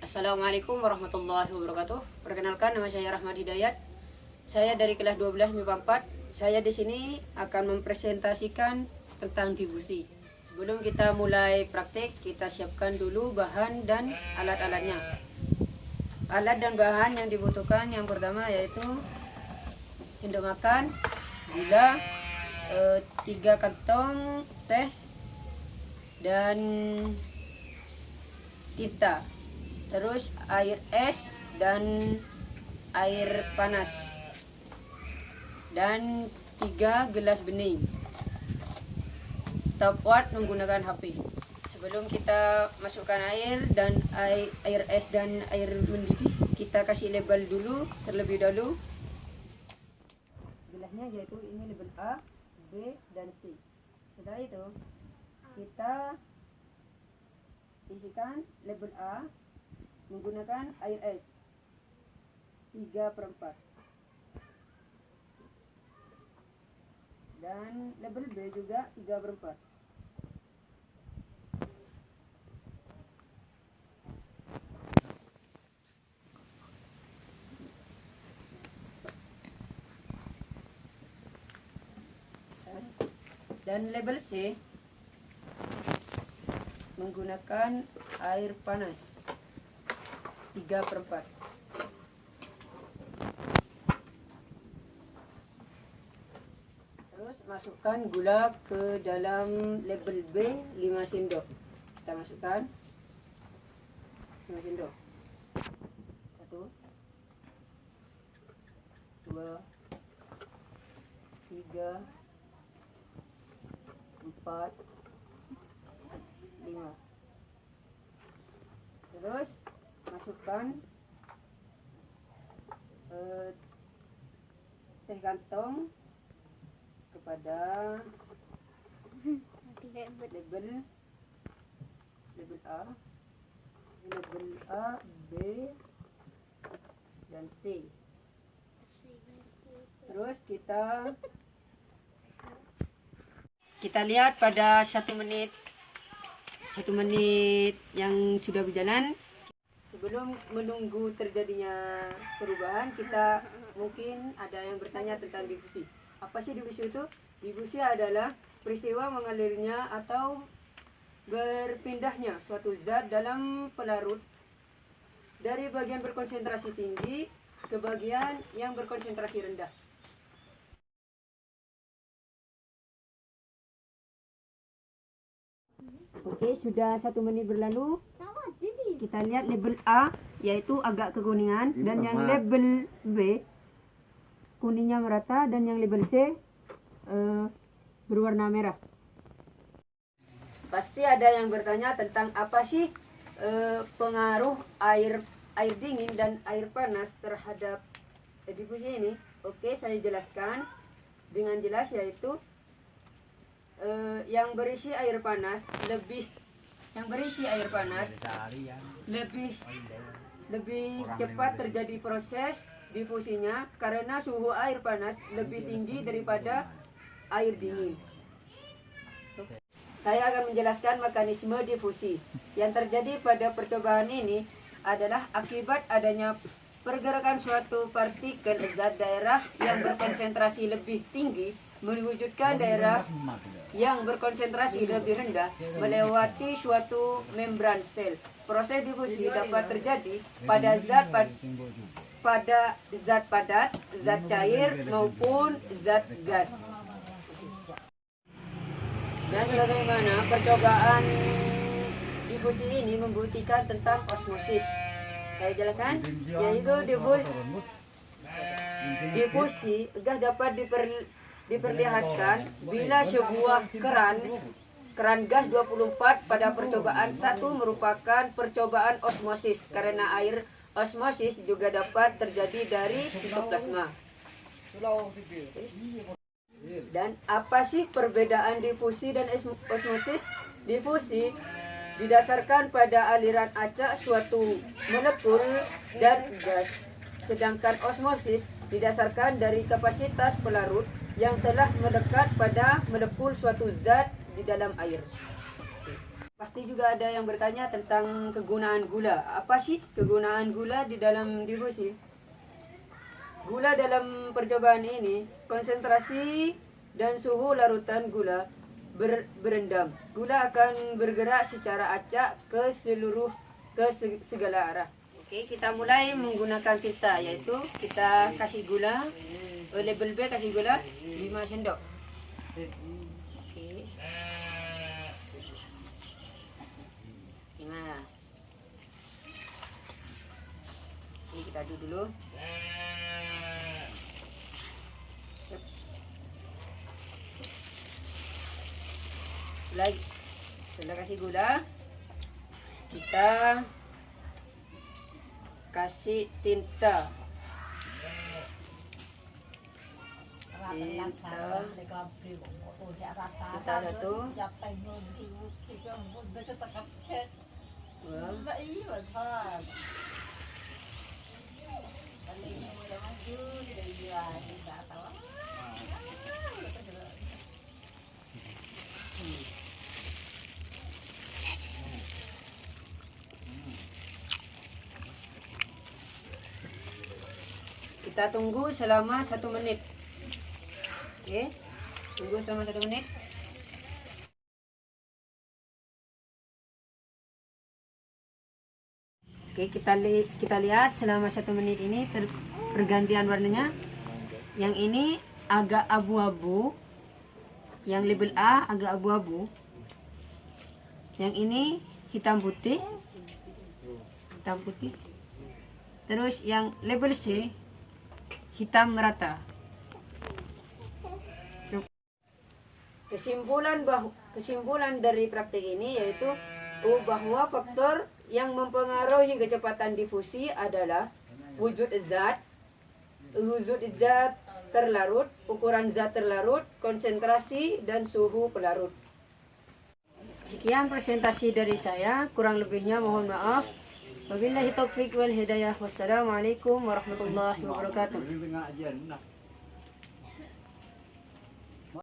Assalamualaikum warahmatullahi wabarakatuh. Perkenalkan, nama saya Rahmat Hidayat. Saya dari kelas 12 MIPA 4. Saya di sini akan mempresentasikan tentang difusi. Sebelum kita mulai praktek, kita siapkan dulu bahan dan alat-alatnya. Alat dan bahan yang dibutuhkan yang pertama yaitu sendok makan, gula, 3 kantong teh, dan tinta. Terus air es dan air panas, dan 3 gelas bening. Stopwatch menggunakan HP. Sebelum kita masukkan air dan air es dan air mendidih, kita kasih label dulu terlebih dahulu. Gelasnya yaitu ini label A, B, dan C. Setelah itu kita isikan label A menggunakan air es 3/4, dan label B juga 3/4. Dan label C menggunakan air panas 3/4. Terus masukkan gula ke dalam label B 5 sendok. Kita masukkan 5 sendok. 1, 2, 3, 4, 5. Terus masukkan teh kantong kepada label A, label A, B, dan C. Terus kita lihat pada 1 menit yang sudah berjalan. Sebelum menunggu terjadinya perubahan, kita mungkin ada yang bertanya tentang difusi. Apa sih difusi itu? Difusi adalah peristiwa mengalirnya atau berpindahnya suatu zat dalam pelarut dari bagian berkonsentrasi tinggi ke bagian yang berkonsentrasi rendah. Oke, sudah 1 menit berlalu. Kita lihat label A yaitu agak kekuningan, dan yang label B kuningnya merata, dan yang label C berwarna merah. Pasti ada yang bertanya tentang apa sih pengaruh air dingin dan air panas terhadap difusi ini. Oke, saya jelaskan dengan jelas, yaitu yang berisi air panas lebih cepat terjadi proses difusinya karena suhu air panas lebih tinggi daripada air dingin. Saya akan menjelaskan mekanisme difusi. Yang terjadi pada percobaan ini adalah akibat adanya pergerakan suatu partikel zat daerah yang berkonsentrasi lebih tinggi mewujudkan daerah yang berkonsentrasi lebih rendah melewati suatu membran sel. Proses difusi dapat terjadi pada zat padat, zat cair, maupun zat gas. Dan bagaimana percobaan difusi ini membuktikan tentang osmosis? Saya jelaskan, yaitu difusi gas dapat diperlihatkan bila sebuah keran gas 24 pada percobaan 1 merupakan percobaan osmosis, karena air osmosis juga dapat terjadi dari sitoplasma. Dan apa sih perbedaan difusi dan osmosis? Difusi didasarkan pada aliran acak suatu molekul dan gas, sedangkan osmosis didasarkan dari kapasitas pelarut yang telah melekat pada molekul suatu zat di dalam air. Pasti juga ada yang bertanya tentang kegunaan gula. Apa sih kegunaan gula di dalam difusi? Gula dalam percobaan ini, konsentrasi dan suhu larutan gula berendam. Gula akan bergerak secara acak ke segala arah. Oke, kita mulai menggunakan tinta, yaitu kita kasih gula, label B kasih gula 5 sendok. Oke. 5. Ini kita aduk dulu. Setelah kasih gula, kita kasih tinta. Tinta satu. Kita tunggu selama 1 menit. Oke, tunggu selama 1 menit. Oke, kita lihat selama 1 menit ini pergantian warnanya. Yang ini agak abu-abu, yang label A agak abu-abu, yang ini hitam putih. Terus yang label C hitam merata. Kesimpulan dari praktik ini yaitu bahwa faktor yang mempengaruhi kecepatan difusi adalah wujud zat terlarut, ukuran zat terlarut, konsentrasi, dan suhu pelarut. Sekian presentasi dari saya, kurang lebihnya mohon maaf. Wabillahi taufik wal hidayah. Wassalamualaikum warahmatullahi wabarakatuh.